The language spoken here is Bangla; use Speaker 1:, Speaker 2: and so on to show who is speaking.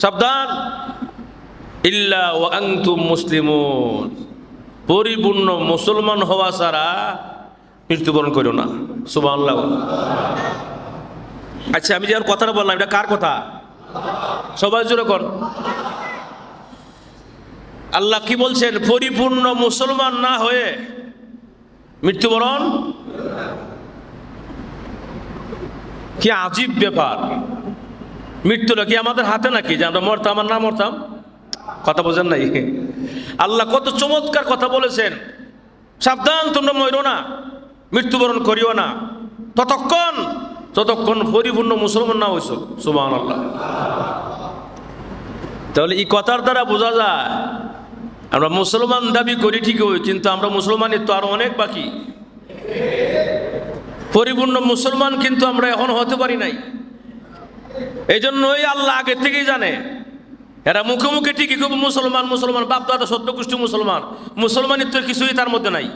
Speaker 1: সাবধান, ইল্লা ওয়া আনতুম মুসলিমুন, পরিপূর্ণ মুসলমান হওয়া ছাড়া মৃত্যুবরণ করো না। সুবহানাল্লাহ। আচ্ছা, আমি যে আর কথাটা বললাম, এটা কার কথা? সবাই জোরে কোন। আল্লাহ কি বলছেন? পরিপূর্ণ মুসলমান না হয়ে মৃত্যুবরণ। কি আজীব ব্যাপার! মৃত্যুটা কি আমাদের হাতে নাকি যে আমরা মরতাম আর না মরতাম? কথা বোঝেন নাই? আল্লাহ কত চমৎকার কথা বলেছেন, সাবধান তোমরা মরো না, মৃত্যুবরণ করিও না ততক্ষণ পরিপূর্ণ মুসলমান না হইছো। সুবহানাল্লাহ। তাহলে এই কথার দ্বারা বোঝা যায় আমরা মুসলমান দাবি করি ঠিকই, কিন্তু আমরা মুসলমানের তো আরো অনেক বাকি। পরিপূর্ণ মুসলমান কিন্তু আমরা এখন হতে পারি নাই। এই জন্যই আল্লাহ আগে থেকেই জানে এরা মুখে মুখে ঠিকই খুব মুসলমান মুসলমান, বাপ দাদা 17 গোষ্ঠী মুসলমান, মুসলমানের তো কিছুই তার মধ্যে নাই।